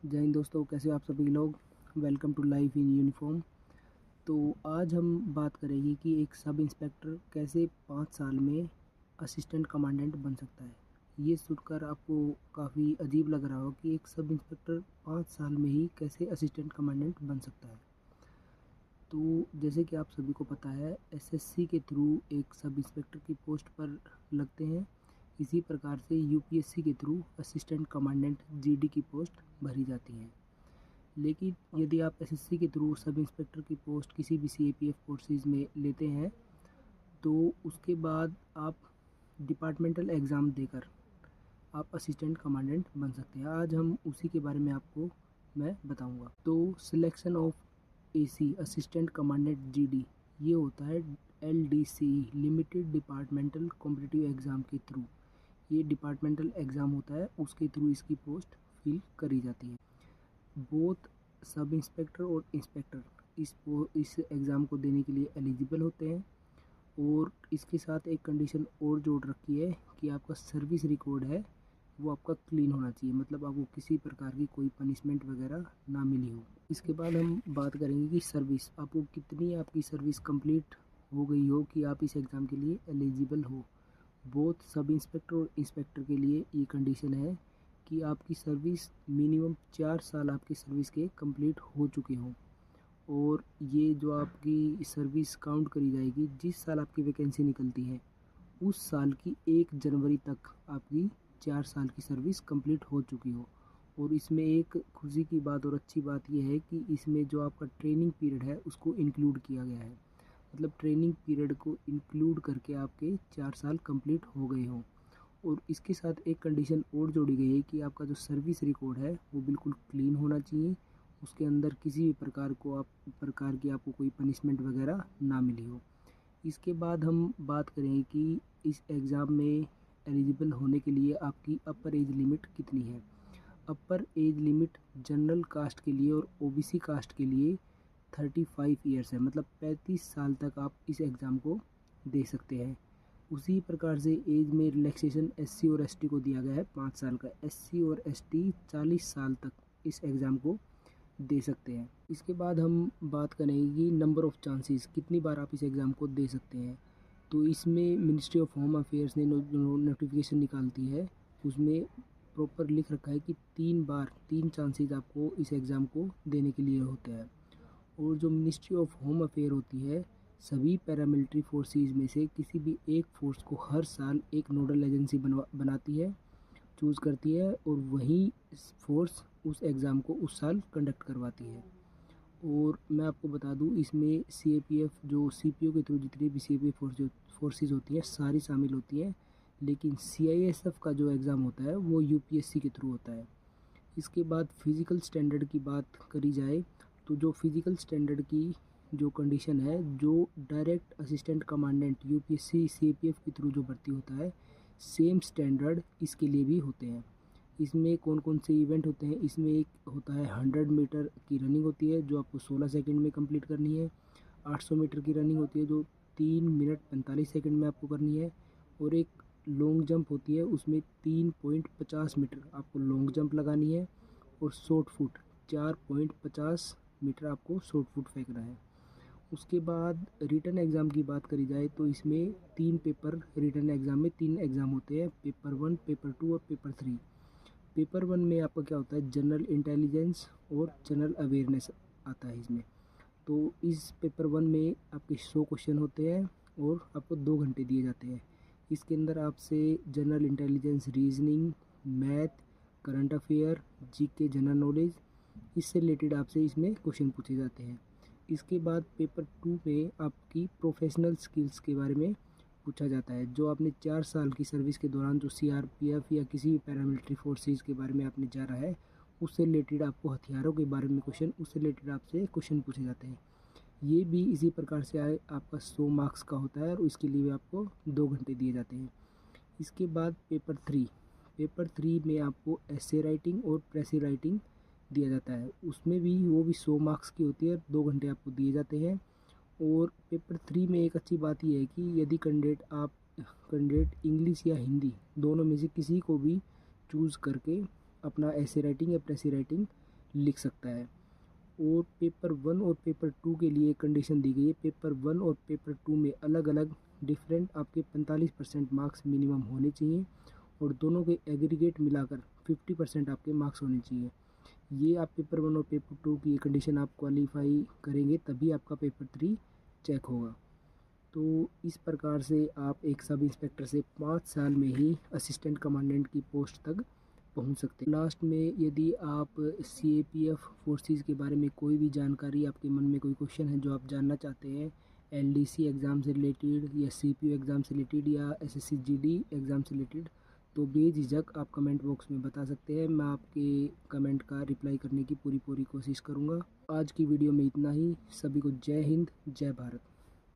जय हिंद दोस्तों, कैसे हो आप सभी लोग। Welcome to life in uniform. तो आज हम बात करेंगे कि एक सब इंस्पेक्टर कैसे 5 साल में असिस्टेंट कमांडेंट बन सकता है। ये सुनकर आपको काफ़ी अजीब लग रहा हो कि एक सब इंस्पेक्टर 5 साल में ही कैसे असिस्टेंट कमांडेंट बन सकता है। तो जैसे कि आप सभी को पता है, एसएससी के थ्रू एक सब इंस्पेक्टर की पोस्ट पर लगते हैं। इसी प्रकार से यूपीएससी के थ्रू असिस्टेंट कमांडेंट जीडी की पोस्ट भरी जाती है। लेकिन यदि आप एसएससी के थ्रू सब इंस्पेक्टर की पोस्ट किसी भी सीएपीएफ फोर्सेस में लेते हैं तो उसके बाद आप डिपार्टमेंटल एग्ज़ाम देकर आप असिस्टेंट कमांडेंट बन सकते हैं। आज हम उसी के बारे में आपको मैं बताऊंगा। तो selection of AC assistant commandant GD ये होता है LDC limited departmental competitive exam के थ्रू। ये डिपार्टमेंटल एग्ज़ाम होता है, उसके थ्रू इसकी पोस्ट फिल करी जाती है। बोथ सब इंस्पेक्टर और इंस्पेक्टर इस एग्ज़ाम को देने के लिए एलिजिबल होते हैं। और इसके साथ एक कंडीशन और जोड़ रखी है कि आपका सर्विस रिकॉर्ड है वो आपका क्लीन होना चाहिए, मतलब आपको किसी प्रकार की कोई पनिशमेंट वगैरह ना मिली हो। इसके बाद हम बात करेंगे कि सर्विस आपको कितनी आपकी सर्विस कंप्लीट हो गई हो कि आप इस एग्ज़ाम के लिए एलिजिबल हो। बोथ सब इंस्पेक्टर और इंस्पेक्टर के लिए ये कंडीशन है कि आपकी सर्विस मिनिमम 4 साल आपकी सर्विस के कंप्लीट हो चुके हों। और ये जो आपकी सर्विस काउंट करी जाएगी, जिस साल आपकी वैकेंसी निकलती है उस साल की 1 जनवरी तक आपकी 4 साल की सर्विस कंप्लीट हो चुकी हो। और इसमें एक खुशी की बात और अच्छी बात यह है कि इसमें जो आपका ट्रेनिंग पीरियड है उसको इंक्लूड किया गया है, मतलब ट्रेनिंग पीरियड को इंक्लूड करके आपके 4 साल कंप्लीट हो गए हों। और इसके साथ एक कंडीशन और जोड़ी गई है कि आपका जो सर्विस रिकॉर्ड है वो बिल्कुल क्लीन होना चाहिए, उसके अंदर किसी भी प्रकार की आपको कोई पनिशमेंट वगैरह ना मिली हो। इसके बाद हम बात करें कि इस एग्ज़ाम में एलिजिबल होने के लिए आपकी अपर एज लिमिट कितनी है। अपर एज लिमिट जनरल कास्ट के लिए और ओबीसी कास्ट के लिए 35 ईयर्स है, मतलब 35 साल तक आप इस एग्ज़ाम को दे सकते हैं। उसी प्रकार से एज में रिलैक्सेशन एससी और एसटी को दिया गया है 5 साल का। एससी और एसटी 40 साल तक इस एग्ज़ाम को दे सकते हैं। इसके बाद हम बात करेंगे नंबर ऑफ़ चांसेस, कितनी बार आप इस एग्ज़ाम को दे सकते हैं। तो इसमें मिनिस्ट्री ऑफ होम अफेयर्स ने नोटिफिकेशन निकालती है, उसमें प्रॉपर लिख रखा है कि 3 चांसेस आपको इस एग्ज़ाम को देने के लिए होते हैं। और जो मिनिस्ट्री ऑफ होम अफेयर होती है, सभी पैरामिलिट्री फोर्सेस में से किसी भी एक फ़ोर्स को हर साल एक नोडल एजेंसी बनाती है, चूज़ करती है, और वही फोर्स उस एग्ज़ाम को उस साल कंडक्ट करवाती है। और मैं आपको बता दूं, इसमें सीएपीएफ जो सीपीओ के थ्रू जितनी भी सीएपीएफ फोर्सेस होती हैं सारी शामिल होती हैं, लेकिन सीआईएसएफ का जो एग्ज़ाम होता है वो यूपीएससी के थ्रू होता है। इसके बाद फिज़िकल स्टैंडर्ड की बात करी जाए तो जो फिज़िकल स्टैंडर्ड की जो कंडीशन है, जो direct assistant commandant UPSC CAPF के थ्रू जो भर्ती होता है, सेम स्टैंडर्ड इसके लिए भी होते हैं। इसमें कौन कौन से इवेंट होते हैं, इसमें एक होता है 100 मीटर की रनिंग होती है जो आपको 16 सेकंड में कंप्लीट करनी है। 800 मीटर की रनिंग होती है जो 3 मिनट 45 सेकंड में आपको करनी है। और एक लॉन्ग जंप होती है, उसमें 3.50 मीटर आपको लॉन्ग जंप लगानी है। और शॉर्ट फुट 4.50 मीटर आपको शॉर्ट फुट फेंकना है। उसके बाद रिटन एग्ज़ाम की बात करी जाए तो इसमें 3 पेपर, रिटन एग्ज़ाम में 3 एग्ज़ाम होते हैं, पेपर 1, पेपर 2 और पेपर 3। पेपर 1 में आपका क्या होता है, जनरल इंटेलिजेंस और जनरल अवेयरनेस आता है इसमें। तो इस पेपर 1 में आपके 100 क्वेश्चन होते हैं और आपको 2 घंटे दिए जाते हैं। इसके अंदर आपसे general intelligence, reasoning, math, current affair, GK, general knowledge, इससे रिलेटेड आपसे इसमें क्वेश्चन पूछे जाते हैं। इसके बाद पेपर 2 में आपकी प्रोफेशनल स्किल्स के बारे में पूछा जाता है, जो आपने 4 साल की सर्विस के दौरान जो सीआरपीएफ या किसी भी पैरामिलिट्री फोर्सेस के बारे में आपने जाना है, उससे रिलेटेड आपको हथियारों के बारे में क्वेश्चन, उससे रिलेटेड आपसे क्वेश्चन पूछे जाते हैं। ये भी इसी प्रकार से आपका 100 मार्क्स का होता है और इसके लिए आपको 2 घंटे दिए जाते हैं। इसके बाद पेपर 3 में आपको एसे राइटिंग और प्रेसी राइटिंग दिया जाता है, उसमें भी वो भी 100 मार्क्स की होती है, 2 घंटे आपको दिए जाते हैं। और पेपर 3 में एक अच्छी बात यह है कि यदि कैंडिडेट इंग्लिश या हिंदी दोनों में से किसी को भी चूज़ करके अपना एसे राइटिंग या प्रेसी राइटिंग लिख सकता है। और पेपर 1 और पेपर 2 के लिए कंडीशन दी गई है। पेपर 1 और पेपर 2 में अलग अलग डिफरेंट आपके 45% मार्क्स मिनिमम होने चाहिए और दोनों के एग्रीगेट मिलाकर 50% आपके मार्क्स होने चाहिए। ये आप पेपर 1 और पेपर 2 की कंडीशन आप क्वालिफाई करेंगे तभी आपका पेपर 3 चेक होगा। तो इस प्रकार से आप एक सब इंस्पेक्टर से 5 साल में ही असिस्टेंट कमांडेंट की पोस्ट तक पहुंच सकते हैं। लास्ट में यदि आप CAPF फोर्सेस के बारे में कोई भी जानकारी, आपके मन में कोई क्वेश्चन है जो आप जानना चाहते हैं LDC एग्ज़ाम से रिलेटेड या CPU एग्ज़ाम से रिलेटेड या SSC GD एग्ज़ाम से रिलेटेड, तो बेझिझक आप कमेंट बॉक्स में बता सकते हैं। मैं आपके कमेंट का रिप्लाई करने की पूरी कोशिश करूँगा। आज की वीडियो में इतना ही। सभी को जय हिंद, जय भारत।